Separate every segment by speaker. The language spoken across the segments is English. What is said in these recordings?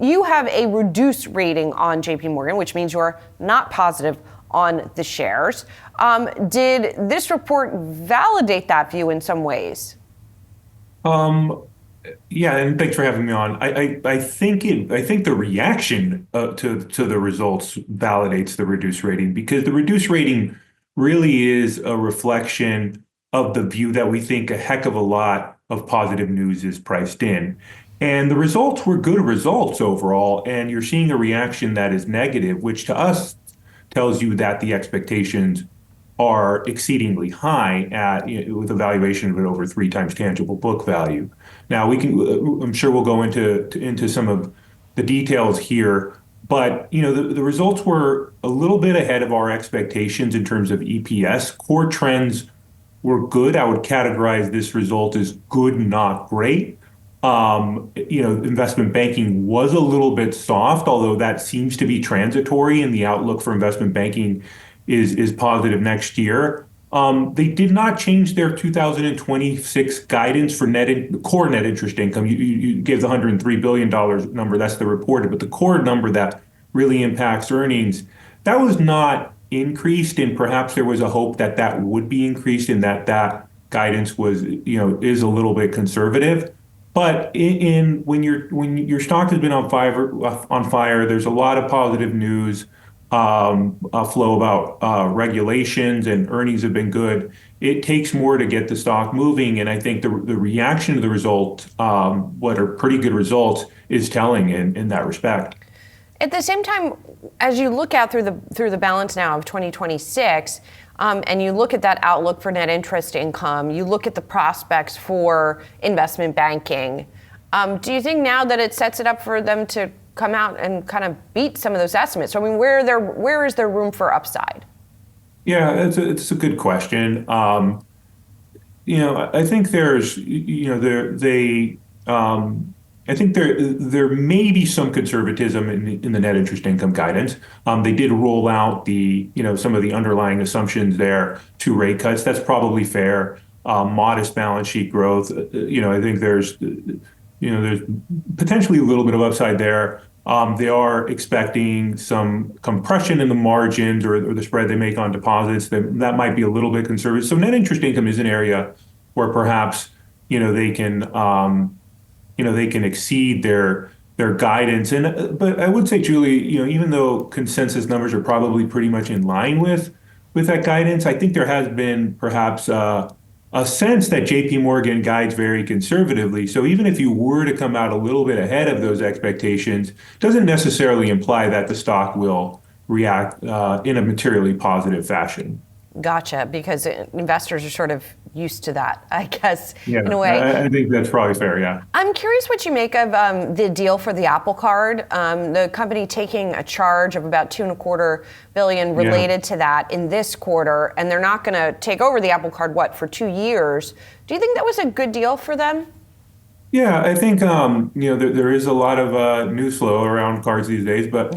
Speaker 1: You have a reduced rating on JPMorgan, which means you're not positive on the shares. Did this report validate that view in some ways?
Speaker 2: Yeah, and thanks for having me on. I think the reaction to the results validates the reduced rating, because the reduced rating really is a reflection of the view that we think a heck of a lot of positive news is priced in. And the results were good results overall, and you're seeing a reaction that is negative, which to us tells you that the expectations are exceedingly high with a valuation of it over 3 times tangible book value. Now I'm sure we'll go into some of the details here, but the results were a little bit ahead of our expectations in terms of EPS. Core trends were good. I would categorize this result as good, not great. Investment banking was a little bit soft, although that seems to be transitory, and the outlook for investment banking is positive next year. They did not change their 2026 guidance for core net interest income. You gave the $103 billion number, that's the reported, but the core number that really impacts earnings, that was not increased, and perhaps there was a hope that that would be increased, and that guidance is a little bit conservative. But when your stock has been on fire, there's a lot of positive news flow about regulations, and earnings have been good. It takes more to get the stock moving, and I think the reaction to the result, what are pretty good results, is telling in that respect.
Speaker 1: At the same time, as you look out through the balance now of 2026, and you look at that outlook for net interest income, you look at the prospects for investment banking, do you think now that it sets it up for them to come out and kind of beat some of those estimates? I mean, where is there room for upside?
Speaker 2: Yeah, it's a good question. I think I think there may be some conservatism in the net interest income guidance. They did roll out some of the underlying assumptions there, 2 rate cuts. That's probably fair. Modest balance sheet growth. I think there's potentially a little bit of upside there. They are expecting some compression in the margins or the spread they make on deposits. That might be a little bit conservative. So net interest income is an area where perhaps they can exceed their guidance. But I would say, Julie, even though consensus numbers are probably pretty much in line with that guidance, I think there has been perhaps a sense that JPMorgan guides very conservatively. So even if you were to come out a little bit ahead of those expectations, doesn't necessarily imply that the stock will react in a materially positive fashion.
Speaker 1: Gotcha, because investors are sort of used to that, I guess,
Speaker 2: Yeah,
Speaker 1: in a way.
Speaker 2: I think that's probably fair, yeah.
Speaker 1: I'm curious what you make of the deal for the Apple Card, the company taking a charge of about $2.25 billion related to that in this quarter, and they're not going to take over the Apple Card, for 2 years. Do you think that was a good deal for them?
Speaker 2: Yeah, I think there is a lot of news flow around cards these days, but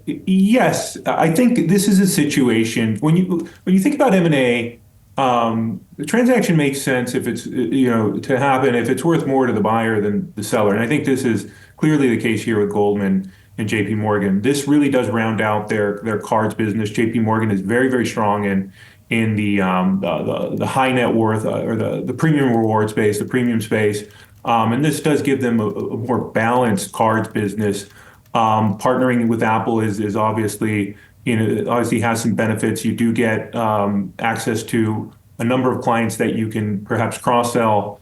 Speaker 2: yes, I think this is a situation when you think about M&A, the transaction makes sense if it's to happen if it's worth more to the buyer than the seller, and I think this is clearly the case here with Goldman and JPMorgan. This really does round out their cards business. JPMorgan is very, very strong in the high net worth or the premium reward space, the premium space, and this does give them a more balanced cards business. Partnering with Apple is obviously has some benefits. You do get access to a number of clients that you can perhaps cross-sell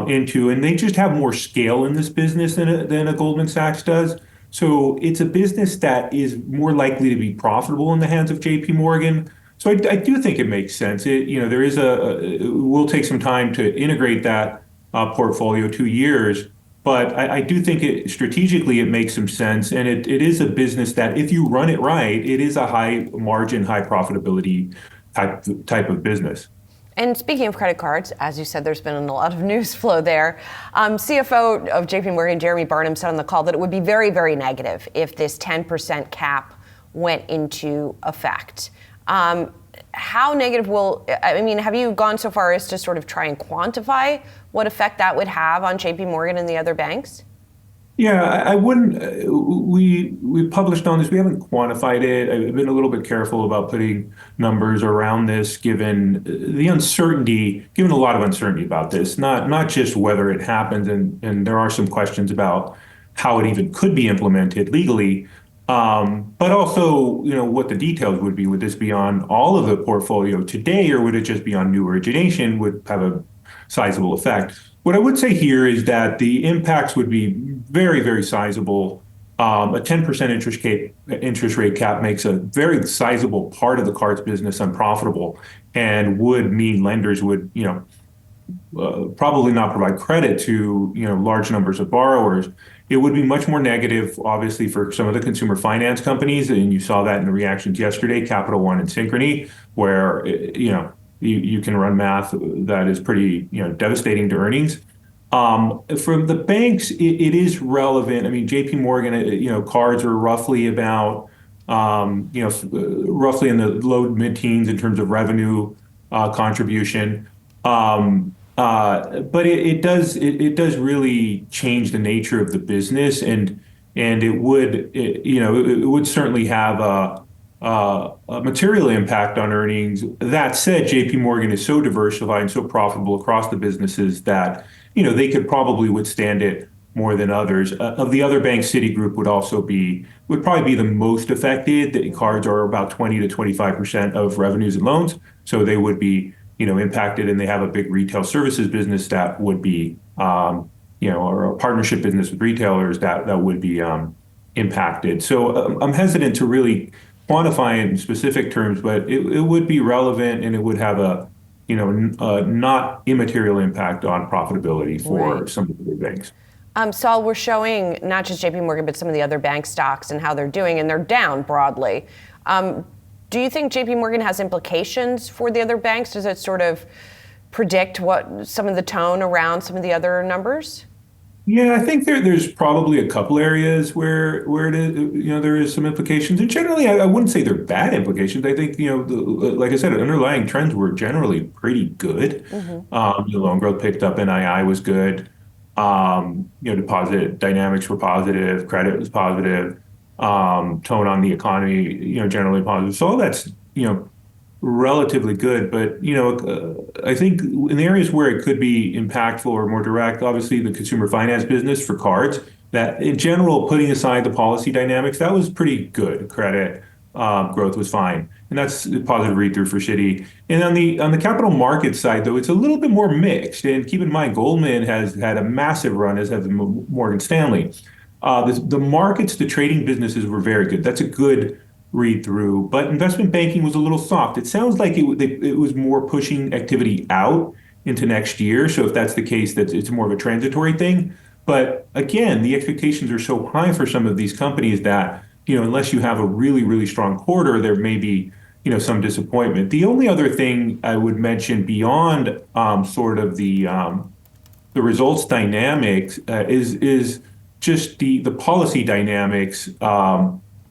Speaker 2: into, and they just have more scale in this business than a Goldman Sachs does. So it's a business that is more likely to be profitable in the hands of JPMorgan. So I do think it makes sense. There is we'll take some time to integrate that portfolio, 2 years, but I do think strategically it makes some sense, and it is a business that if you run it right, it is a high margin, high profitability type of business.
Speaker 1: And speaking of credit cards, as you said, there's been a lot of news flow there. CFO of JPMorgan, Jeremy Barnum, said on the call that it would be very, very negative if this 10% cap went into effect. How negative have you gone so far as to sort of try and quantify what effect that would have on JPMorgan and the other banks?
Speaker 2: Yeah, I wouldn't. We published on this. We haven't quantified it. I've been a little bit careful about putting numbers around this, given the uncertainty, given a lot of uncertainty about this. Not just whether it happens, and there are some questions about how it even could be implemented legally, but also what the details would be. Would this be on all of the portfolio today, or would it just be on new origination? Would have a sizable effect. What I would say here is that the impacts would be very, very sizable. A 10% interest rate cap makes a very sizable part of the cards business unprofitable, and would mean lenders would, probably not provide credit to, large numbers of borrowers. It would be much more negative, obviously, for some of the consumer finance companies, and you saw that in the reactions yesterday, Capital One and Synchrony, where, you can run math that is pretty, devastating to earnings. From the banks, it is relevant. I mean, JP Morgan, cards are roughly about, roughly in the low mid-teens in terms of revenue contribution. But it does really change the nature of the business, and it would certainly have a material impact on earnings. That said, JP Morgan is so diversified and so profitable across the businesses that they could probably withstand it more than others. Of the other banks, Citigroup would probably be the most affected. The cards are about 20 to 25% of revenues and loans, so they would be impacted, and they have a big retail services business that would be or a partnership business with retailers that would be impacted. So I'm hesitant to really quantify it in specific terms, but it would be relevant, and it would have a not immaterial impact on profitability for
Speaker 1: Right.
Speaker 2: some of the big banks.
Speaker 1: Saul, we're showing not just JP Morgan, but some of the other bank stocks and how they're doing, and they're down broadly. Do you think JP Morgan has implications for the other banks? Does it sort of predict what some of the tone around some of the other numbers?
Speaker 2: Yeah, I think there's probably a couple areas where there is some implications, and generally I wouldn't say they're bad implications. I think like I said, underlying trends were generally pretty good. Loan growth picked up, NII was good. Deposit dynamics were positive, credit was positive, tone on the economy, generally positive. So all that's relatively good, but I think in the areas where it could be impactful or more direct, obviously the consumer finance business for cards, that in general, putting aside the policy dynamics, that was pretty good. Credit growth was fine, and that's a positive read through for Citi. And on the capital markets side, though, it's a little bit more mixed. And keep in mind, Goldman has had a massive run, as have Morgan Stanley. The markets, the trading businesses were very good. That's a good read through, but investment banking was a little soft. It sounds like it was more pushing activity out into next year. So if that's the case, that it's more of a transitory thing. But again, the expectations are so high for some of these companies that unless you have a really, really strong quarter, there may be some disappointment. The only other thing I would mention beyond sort of the results dynamics is just the policy dynamics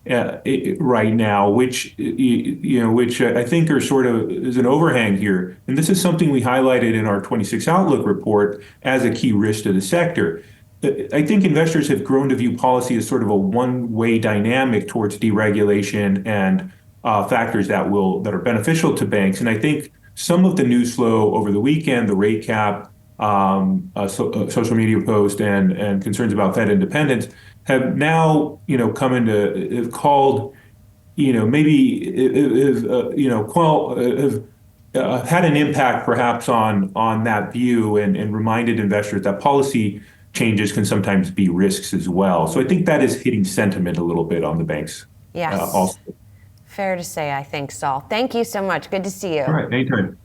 Speaker 2: right now, which I think are sort of is an overhang here. And this is something we highlighted in our 26 Outlook report as a key risk to the sector. I think investors have grown to view policy as sort of a one-way dynamic towards deregulation and factors that are beneficial to banks. And I think some of the news flow over the weekend, the rate cap, social media post, and concerns about Fed independence have now, have called, maybe, have had an impact perhaps on that view, and reminded investors that policy changes can sometimes be risks as well. So I think that is hitting sentiment a little bit on the banks
Speaker 1: Yes.
Speaker 2: also.
Speaker 1: Fair to say, I think, Saul. Thank you so much. Good to see you.
Speaker 2: All right, anytime.